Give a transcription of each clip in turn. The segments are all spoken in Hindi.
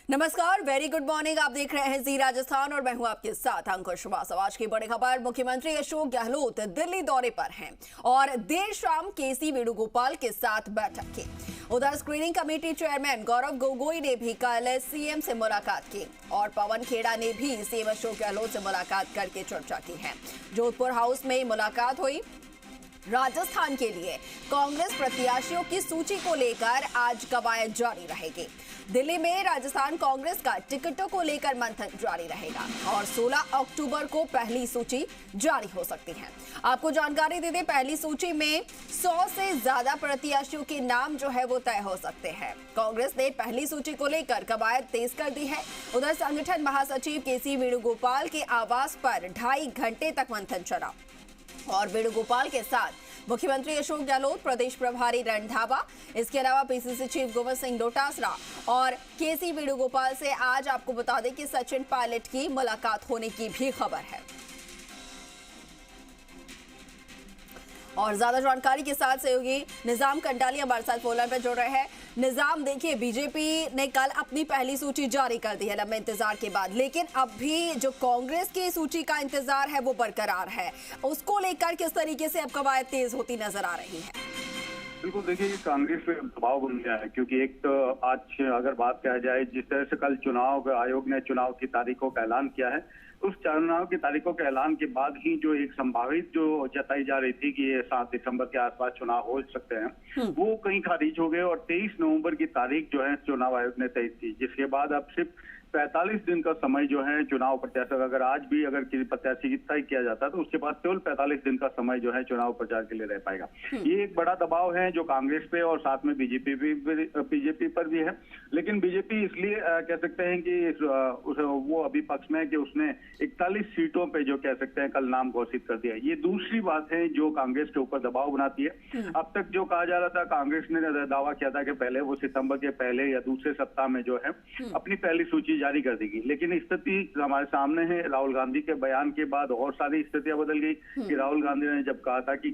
नमस्कार, वेरी गुड मॉर्निंग। आप देख रहे हैं जी राजस्थान और मैं हूं आपके साथ अंकुश श्रीवास्तव। आज की बड़ी खबर, मुख्यमंत्री अशोक गहलोत दिल्ली दौरे पर हैं और देर शाम केसी वेणुगोपाल के साथ बैठक की। उधर screening committee chairman Gaurav Gogoi ने भी कल सीएम से मुलाकात की और पवन खेड़ा ने भी सीएम अशोक गहलोत से मुलाकात करके चर्चा की है। जोधपुर हाउस में मुलाकात हुई। राजस्थान के लिए कांग्रेस प्रत्याशियों की सूची को लेकर आज कवायद जारी रहेगी। दिल्ली में राजस्थान कांग्रेस का टिकटों को लेकर मंथन जारी रहेगा और 16 अक्टूबर को पहली सूची जारी हो सकती है। आपको जानकारी दे दें, पहली सूची में 100 से ज्यादा प्रत्याशियों के नाम जो है वो तय हो सकते हैं। कांग्रेस ने पहली सूची को लेकर कवायद तेज कर दी है। उधर संगठन महासचिव केसी वेणुगोपाल के आवास पर 2.5 घंटे तक मंथन चला और वेणुगोपाल के साथ मुख्यमंत्री अशोक गहलोत, प्रदेश प्रभारी रंधावा, इसके अलावा पीसीसी चीफ गोविंद सिंह डोटासरा और केसी वेणुगोपाल से आज आपको बता दें कि सचिन पायलट की मुलाकात होने की भी खबर है। और ज्यादा जानकारी के साथ सहयोगी निजाम कंडाली हमारे साथ फोन पर जुड़ रहे हैं। निजाम, देखिए, बीजेपी ने कल अपनी पहली सूची जारी कर दी है लंबे इंतजार के बाद, लेकिन अब भी जो कांग्रेस की सूची का इंतजार है वो बरकरार है। उसको लेकर किस तरीके से अब कवायद तेज होती नजर आ रही है? बिल्कुल, देखिए, कांग्रेस पे दबाव बन गया है क्योंकि एक तो आज अगर बात कहा जाए, जिस तरह से कल चुनाव आयोग ने चुनाव की तारीखों का ऐलान किया है, उस चुनाव की तारीखों के ऐलान के बाद ही जो एक संभावित जो जताई जा रही थी कि ये 7 दिसंबर के आसपास चुनाव हो सकते हैं, वो कहीं खारिज हो गए और 23 नवंबर की तारीख जो है चुनाव आयोग ने तय की, जिसके बाद अब सिर्फ 45 दिन का समय जो है चुनाव प्रत्याशी, अगर आज भी अगर किसी प्रत्याशी की तय किया जाता है तो उसके बाद केवल 45 दिन का समय जो है चुनाव प्रचार के लिए रह पाएगा। ये एक बड़ा दबाव है जो कांग्रेस पे और साथ में बीजेपी पर भी है। लेकिन बीजेपी इसलिए कह सकते हैं कि वो अभी पक्ष में है कि उसने 41 सीटों पे जो कह सकते हैं कल नाम घोषित कर दिया। ये दूसरी बात है जो कांग्रेस के ऊपर दबाव बनाती है। अब तक जो कहा जा रहा था, कांग्रेस ने दावा किया था कि पहले वो सितंबर के पहले या दूसरे सप्ताह में जो है अपनी पहली सूची जारी कर देगी, लेकिन स्थिति हमारे सामने है। राहुल गांधी के बयान के बाद और सारी स्थितियां बदल गई कि राहुल गांधी ने जब कहा था कि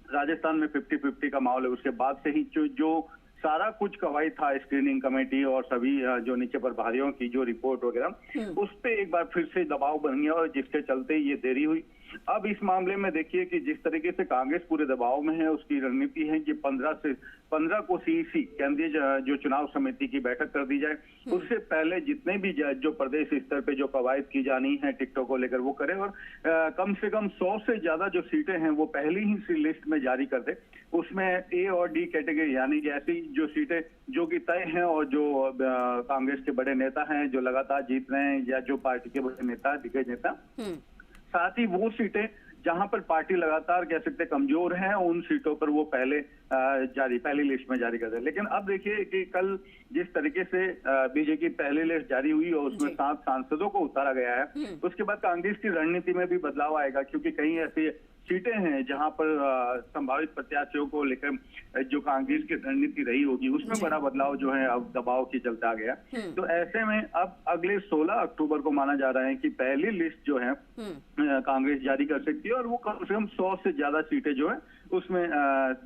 राजस्थान में 50-50 का माहौल है, उसके बाद से ही जो सारा कुछ कवायद था, स्क्रीनिंग कमेटी और सभी जो नीचे प्रभारियों की जो रिपोर्ट वगैरह, उस पे एक बार फिर से दबाव बन गया और जिसके चलते ये देरी हुई। अब इस मामले में देखिए कि जिस तरीके से कांग्रेस पूरे दबाव में है, उसकी रणनीति है कि 15 को सीईसी केंद्रीय जो चुनाव समिति की बैठक कर दी जाए। उससे पहले जितने भी जो प्रदेश स्तर पे जो कवायद की जानी है टिकटों को लेकर वो करे और कम से कम 100 से ज्यादा जो सीटें हैं वो पहली ही लिस्ट में जारी कर दे। उसमें ए और डी कैटेगरी यानी कि ऐसी जो सीटें जो कि तय हैं और जो कांग्रेस के बड़े नेता हैं जो लगातार जीत रहे हैं या जो पार्टी के बड़े नेता, दिग्गज नेता, साथ ही वो सीटें जहां पर पार्टी लगातार कह सकते कमजोर है, उन सीटों पर वो पहली लिस्ट में जारी कर दे। लेकिन अब देखिए कि कल जिस तरीके से बीजेपी पहली लिस्ट जारी हुई और उसमें 7 सांसदों को उतारा गया है, उसके बाद कांग्रेस की रणनीति में भी बदलाव आएगा क्योंकि कई ऐसी सीटें हैं जहां पर संभावित प्रत्याशियों को लेकर जो कांग्रेस की रणनीति रही होगी उसमें बड़ा बदलाव जो है अब दबाव के चलते आ गया। तो ऐसे में अब अगले 16 अक्टूबर को माना जा रहा है कि पहली लिस्ट जो है कांग्रेस जारी कर सकती है और वो कम से कम 100 से ज्यादा सीटें जो है उसमें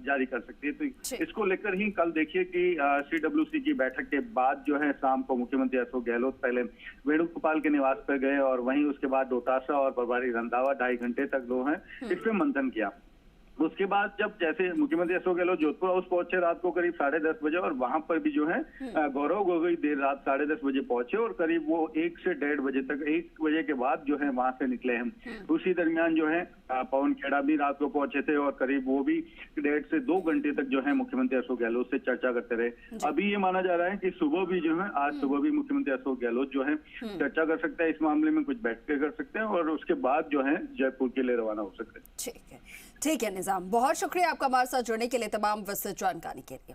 जारी कर सकती है। तो इसको लेकर ही कल देखिए कि सीडब्ल्यूसी की बैठक के बाद जो है शाम को मुख्यमंत्री अशोक गहलोत पहले वेणुगोपाल के निवास पर गए और वहीं उसके बाद डोटासरा और प्रभारी रंधावा 2.5 घंटे तक जो है इस पे मंथन किया। उसके बाद जब जैसे मुख्यमंत्री अशोक गहलोत जोधपुर हाउस पहुंचे रात को करीब 10:30 बजे और वहां पर भी जो है गौरव गोगोई देर रात 10:30 बजे पहुंचे और करीब वो 1 से 1:30 बजे तक 1 बजे के बाद जो है वहां से निकले हैं। उसी दरमियान जो है पवन खेड़ा भी रात को पहुंचे थे और करीब वो भी 1.5 से 2 घंटे तक जो है मुख्यमंत्री अशोक गहलोत से चर्चा करते रहे। अभी ये माना जा रहा है कि सुबह भी जो है आज सुबह भी मुख्यमंत्री अशोक गहलोत जो है चर्चा कर सकते हैं, इस मामले में कुछ बैठकें कर सकते हैं और उसके बाद जो है जयपुर के लिए रवाना हो सकते हैं। ठीक है निजाम, बहुत शुक्रिया आपका हमारे साथ जुड़ने के लिए, तमाम विस्तृत जानकारी के लिए।